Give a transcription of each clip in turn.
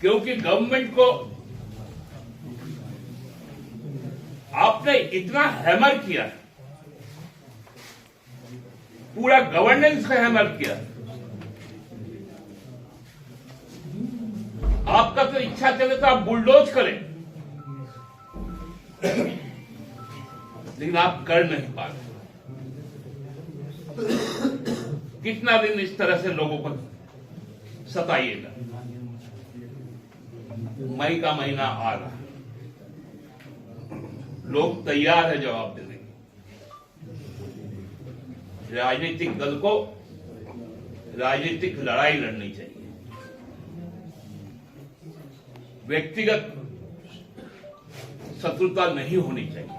क्योंकि गवर्नमेंट को आपने इतना हैमर किया, पूरा गवर्नेंस का हैमर किया। आपका तो इच्छा चले तो आप बुलडोज करें, लेकिन आप कर नहीं पा रहे। कितना दिन इस तरह से लोगों को सताइएगा? मई का महीना आ रहा है, लोग तैयार है जवाब देने के। राजनीतिक दल को राजनीतिक लड़ाई लड़नी चाहिए, व्यक्तिगत शत्रुता नहीं होनी चाहिए,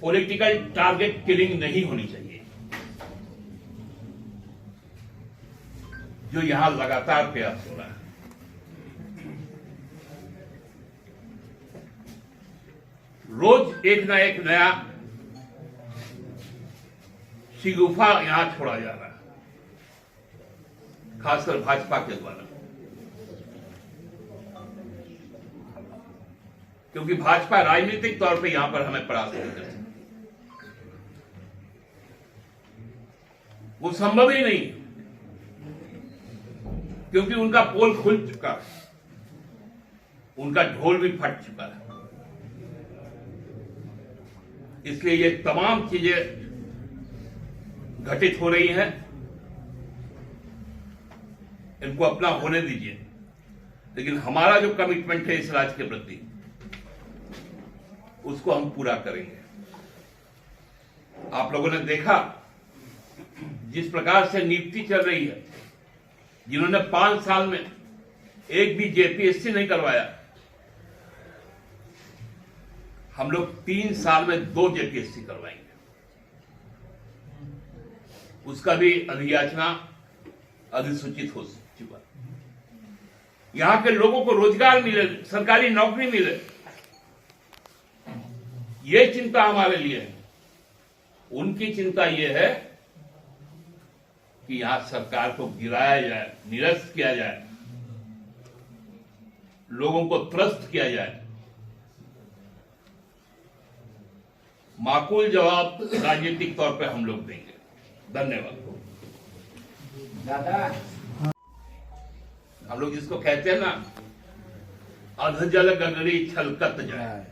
पॉलिटिकल टारगेट किलिंग नहीं होनी चाहिए, जो यहां लगातार प्रयास हो रहा है। रोज एक ना एक नया शिगुफा यहां छोड़ा जा रहा है, खासकर भाजपा के द्वारा, क्योंकि भाजपा राजनीतिक तौर पे यहां पर हमें परास्त नहीं कर सकती। वो संभव ही नहीं, क्योंकि उनका पोल खुल चुका है, उनका ढोल भी फट चुका है। इसलिए ये तमाम चीजें घटित हो रही हैं, इनको अपना होने दीजिए। लेकिन हमारा जो कमिटमेंट है इस राज्य के प्रति, उसको हम पूरा करेंगे। आप लोगों ने देखा जिस प्रकार से नियुक्ति चल रही है, जिन्होंने 5 साल में एक भी जेपीएससी नहीं करवाया, हम लोग 3 साल में 2 जेपीएससी करवाएंगे। उसका भी अधियाचना अधिसूचित हो चुका। यहां के लोगों को रोजगार मिले, सरकारी नौकरी मिले, ये चिंता हमारे लिए है। उनकी चिंता यह है कि यहां सरकार को गिराया जाए, निरस्त किया जाए, लोगों को त्रस्त किया जाए। माकूल जवाब राजनीतिक तौर पे हम लोग देंगे। धन्यवाद। दादा, हम लोग जिसको कहते हैं ना, अधजल गगरी छलकत जाए,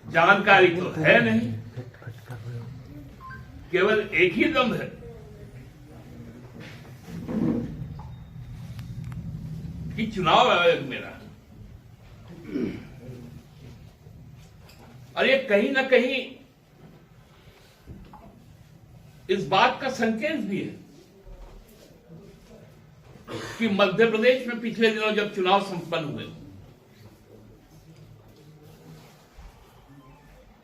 जानकारी तो है नहीं, केवल एक ही दम है कि चुनाव आयोग मेरा, और ये कहीं ना कहीं इस बात का संकेत भी है कि मध्य प्रदेश में पिछले दिनों जब चुनाव संपन्न हुए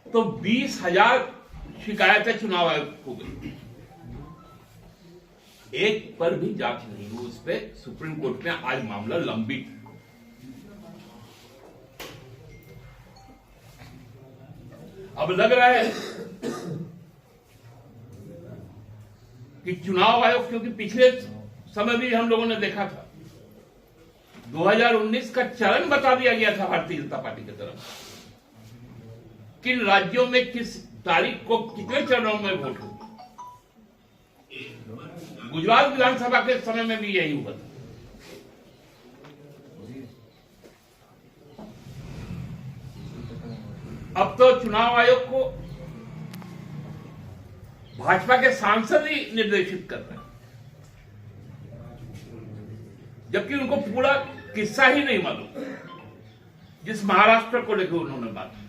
तो 20,000 शिकायतें चुनाव आयोग को गई, एक पर भी जांच नहीं हुई। उस पर सुप्रीम कोर्ट में आज मामला लंबित है। अब लग रहा है कि चुनाव आयोग, क्योंकि पिछले समय भी हम लोगों ने देखा था, 2019 का चरण बता दिया गया था भारतीय जनता पार्टी की तरफ, किन राज्यों में किस तारीख को कितने चरणों में वोट होगी। गुजरात विधानसभा के समय में भी यही हुआ था। अब तो चुनाव आयोग को भाजपा के सांसद ही निर्देशित कर रहे हैं, जबकि उनको पूरा किस्सा ही नहीं मालूम, जिस महाराष्ट्र को लेकर उन्होंने बात की।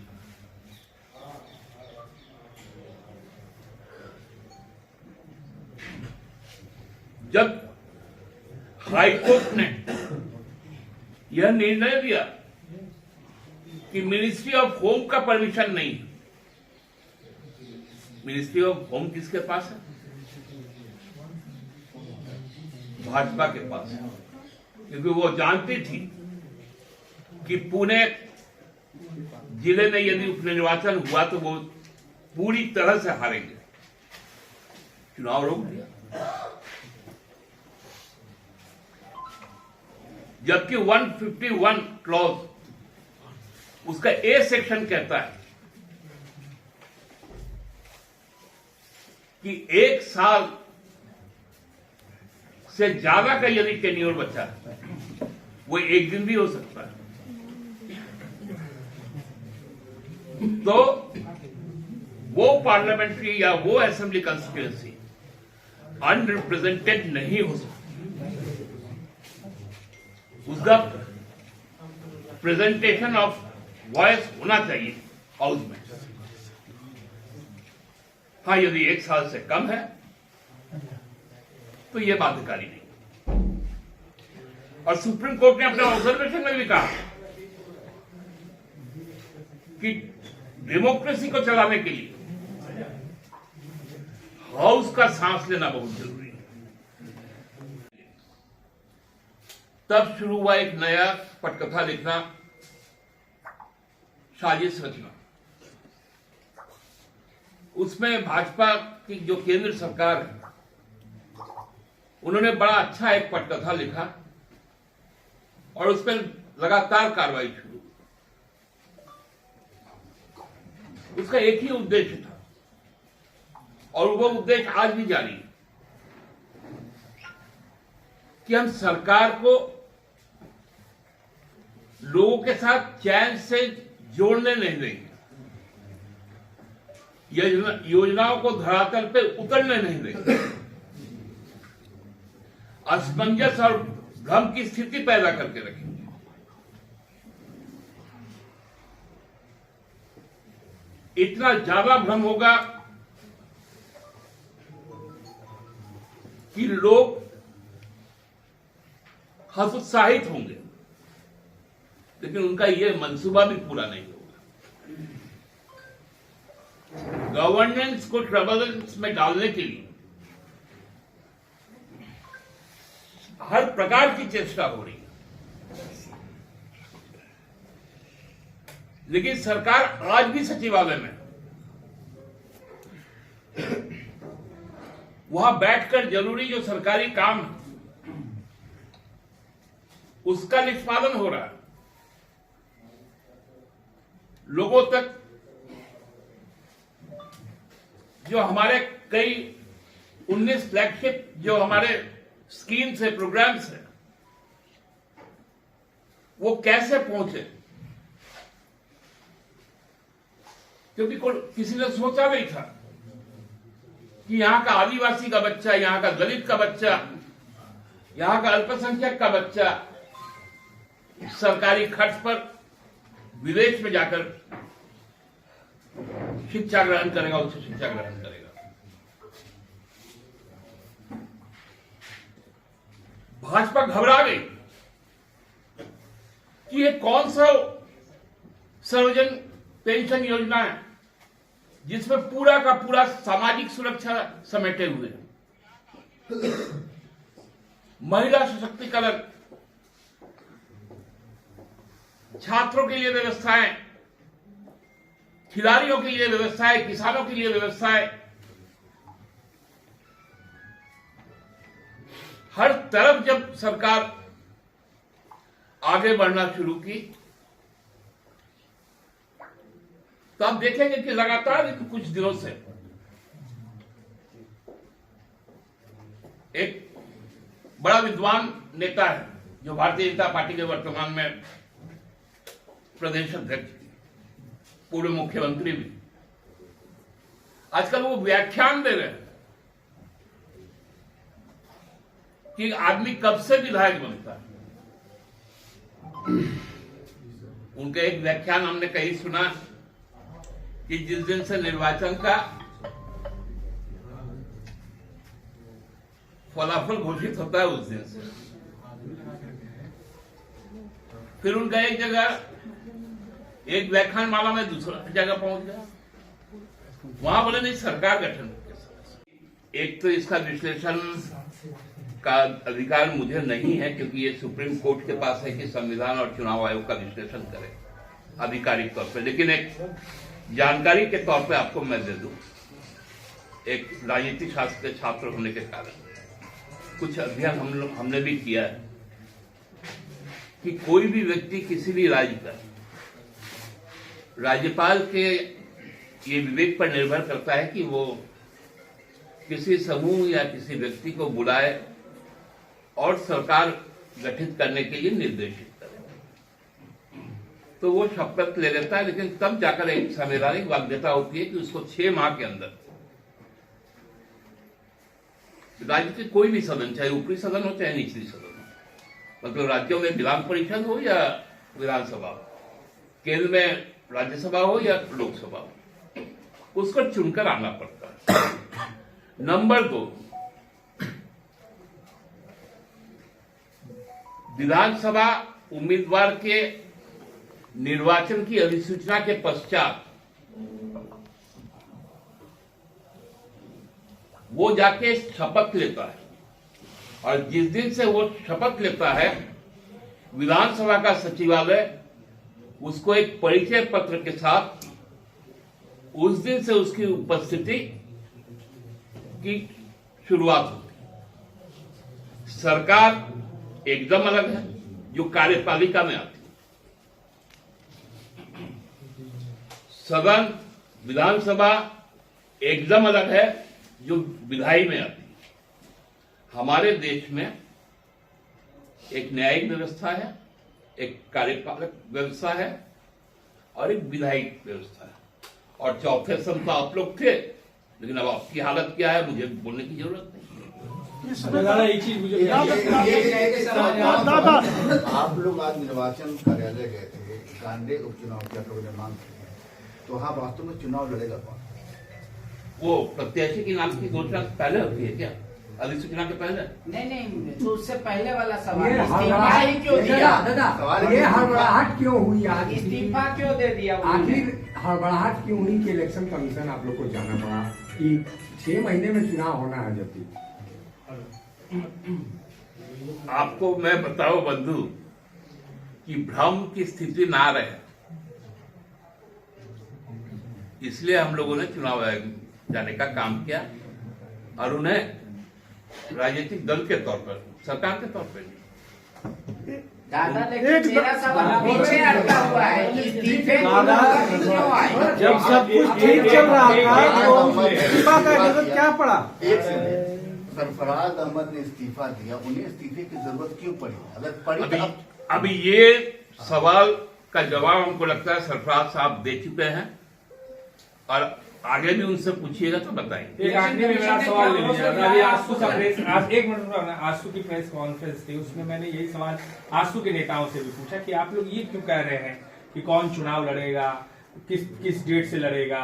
जब हाईकोर्ट ने यह निर्णय दिया कि मिनिस्ट्री ऑफ होम का परमिशन नहीं, मिनिस्ट्री ऑफ होम किसके पास है? भाजपा के पास है, क्योंकि वो जानती थी कि पुणे जिले में यदि उपनिर्वाचन हुआ तो वो पूरी तरह से हारेंगे। चुनाव रोक दिया। जबकि 151 क्लॉज उसका ए सेक्शन कहता है कि 1 साल से ज्यादा का यदि टेन्योर बचा है वो 1 दिन भी हो सकता है, तो वो पार्लियामेंट्री या वो असेंबली कंस्टिट्यूएंसी अनरिप्रेजेंटेड नहीं हो सकती। उसका प्रेजेंटेशन ऑफ वॉइस होना चाहिए हाउस में। हाँ, यदि 1 साल से कम है तो यह बाध्यकारी नहीं। और सुप्रीम कोर्ट ने अपने ऑब्जर्वेशन में भी कहा कि डेमोक्रेसी को चलाने के लिए हाउस का सांस लेना बहुत जरूरी है। तब शुरू हुआ एक नया पटकथा लिखना, साजिश रचना। उसमें भाजपा की जो केंद्र सरकार है उन्होंने बड़ा अच्छा एक पटकथा लिखा और उस पर लगातार कार्रवाई शुरू। उसका एक ही उद्देश्य था और वो उद्देश्य आज भी जारी है कि हम सरकार को लोगों के साथ चैन से जोड़ने नहीं देंगे, योजनाओं को धरातल पे उतरने नहीं देंगे, असमंजस और भ्रम की स्थिति पैदा करके रखेंगे। इतना ज्यादा भ्रम होगा कि लोग हतोत्साहित होंगे, लेकिन उनका यह मंसूबा भी पूरा नहीं होगा। गवर्नेंस को ट्रबल्स में डालने के लिए हर प्रकार की चेष्टा हो रही है, लेकिन सरकार आज भी सचिवालय में वहां बैठकर जरूरी जो सरकारी काम है उसका निष्पादन हो रहा है। लोगों तक जो हमारे कई 19 फ्लैगशिप जो हमारे स्कीम्स है, प्रोग्राम्स है, वो कैसे पहुंचे, क्योंकि किसी ने सोचा नहीं था कि यहां का आदिवासी का बच्चा, यहां का दलित का बच्चा, यहां का अल्पसंख्यक का बच्चा सरकारी खर्च पर विदेश में जाकर शिक्षा ग्रहण करेगा, उच्च शिक्षा ग्रहण करेगा। भाजपा घबरा गई कि ये कौन सा सर्वजन पेंशन योजना है जिसमें पूरा का पूरा सामाजिक सुरक्षा समेटे हुए है, महिला सशक्तिकरण, छात्रों के लिए व्यवस्थाएं, खिलाड़ियों के लिए व्यवस्थाएं, किसानों के लिए व्यवस्थाएं, हर तरफ जब सरकार आगे बढ़ना शुरू की तो आप देखेंगे कि लगातार कुछ दिनों से एक बड़ा विद्वान नेता है जो भारतीय जनता पार्टी के वर्तमान में प्रदेश अध्यक्ष, पूर्व मुख्यमंत्री भी, आजकल वो व्याख्यान दे रहे हैं कि आदमी कब से विधायक बनता है। उनका एक व्याख्यान हमने कहीं सुना कि जिस दिन से निर्वाचन का फलाफल घोषित होता है उस दिन से। फिर उनका एक जगह एक व्याख्यान माला में दूसरा जगह पहुंच गया, वहां बोले नहीं सरकार गठन। एक तो इसका विश्लेषण का अधिकार मुझे नहीं है क्योंकि ये सुप्रीम कोर्ट के पास है कि संविधान और चुनाव आयोग का विश्लेषण करे आधिकारिक तौर पे, लेकिन एक जानकारी के तौर पे आपको मैं दे दूं। एक राजनीतिक शास्त्र के छात्र होने के कारण कुछ अध्ययन हमने भी किया है कि कोई भी व्यक्ति किसी भी राज्य का राज्यपाल के ये विवेक पर निर्भर करता है कि वो किसी समूह या किसी व्यक्ति को बुलाए और सरकार गठित करने के लिए निर्देशित करे। तो वो शपथ ले लेता है, लेकिन तब जाकर एक संवैधानिक बाध्यता होती है कि उसको 6 माह के अंदर राज्य के कोई भी सदन, चाहे ऊपरी सदन हो चाहे निचली सदन हो, मतलब राज्यों में विधान परिषद हो या विधानसभा हो, केंद्र में राज्यसभा हो या लोकसभा हो, उसको चुनकर आना पड़ता है। नंबर 2, विधानसभा उम्मीदवार के निर्वाचन की अधिसूचना के पश्चात वो जाके शपथ लेता है, और जिस दिन से वो शपथ लेता है विधानसभा का सचिवालय उसको एक परिचय पत्र के साथ उस दिन से उसकी उपस्थिति की शुरुआत होती है। सरकार एकदम अलग है जो कार्यपालिका में आती है, सदन विधानसभा एकदम अलग है जो विधायी में आती है। हमारे देश में एक न्यायिक व्यवस्था है, एक कार्यपालक व्यवस्था है और एक विधायिक व्यवस्था है, और चौथे स्तंभ तो आप लोग थे, लेकिन अब आपकी हालत क्या है मुझे बोलने की जरूरत नहीं। दादा एक चीज मुझे आप लोग आज निर्वाचन कार्यालय गए थे, गांडे उपचुनाव की आप लोगों ने मांग की है, तो हाँ वास्तव में चुनाव लड़ेगा कौन? वो प्रत्याशी की नाम की घोषणा पहले होती है क्या, अधिसूचना के पहले? नहीं, तो उससे पहले वाला सवाल, ये इस्तीफा ही क्यों दिया? दादा ये हड़बड़ाहट क्यों हुई आज? इस्तीफा क्यों दे दिया? आखिर हड़बड़ाहट क्यों हुई कि इलेक्शन कमीशन आप लोग को जाना पड़ा कि 6 महीने में चुनाव होना है? जबकि आपको मैं बताऊं बंधु कि भ्रम की स्थिति ना रहे, इसलिए हम लोगों ने चुनाव आयोग जाने का काम किया, और उन्हें राजनीतिक दल के तौर पर, सरकार के तौर पर नहीं। दादा लेकिन मेरा सवाल पीछे अटका हुआ है कि इस्तीफे क्यों आए? जब सब कुछ ठीक चल रहा था तो इस्तीफा का जरूरत क्या पड़ा? एक सेकंड, सरफराज अहमद ने इस्तीफा दिया, उन्हें इस्तीफे की जरूरत क्यों पड़ी? अगर पड़ी तो अभी ये सवाल का जवाब हमको लगता है सरफराज साहब दे चुके हैं, और आगे भी उनसे पूछिएगा तो बताएंगे। एक आखिरी में मेरा सवाल ले लीजिए। अभी आजसू का प्रेस, आज एक मिनट रुकना, आजसू की प्रेस कॉन्फ्रेंस थी, उसमें मैंने यही सवाल आजसू के नेताओं से भी पूछा कि आप लोग ये क्यों कह रहे हैं कि कौन चुनाव लड़ेगा, किस डेट से लड़ेगा,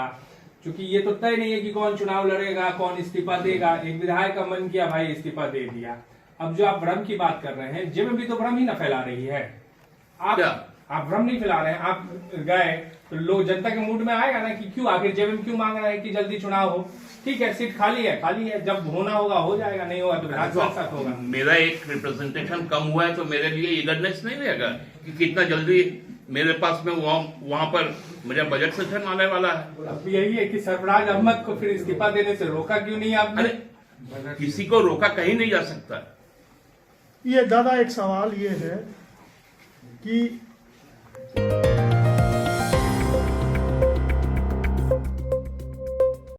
क्योंकि ये तो तय नहीं है कि कौन चुनाव लड़ेगा, कौन इस्तीफा देगा। एक विधायक का मन किया, भाई इस्तीफा दे दिया। अब जो आप भ्रम की बात कर रहे हैं, जेब भी तो भ्रम ही ना फैला रही है। आप भ्रम नहीं फैला रहे हैं, आप गए तो लोग जनता के मूड में आएगा ना कि क्यों आखिर जेब क्यों मांग रहे हैं कि जल्दी चुनाव हो। ठीक है, सीट खाली है, जब होना होगा हो जाएगा, नहीं होगा तो विधानसभा साथ होगा। मेरा एक रिप्रेजेंटेशन कम हुआ है तो मेरे लिए ईगरनेस नहीं रहेगा कि कितना जल्दी मेरे पास में वहां पर मेरा बजट सेशन आने वाला है। अब यही है कि सरफराज अहमद को फिर इस्तीफा देने से रोका क्यों नहीं आपने? अरे किसी को रोका कहीं नहीं जा सकता। ये दादा एक सवाल ये है कि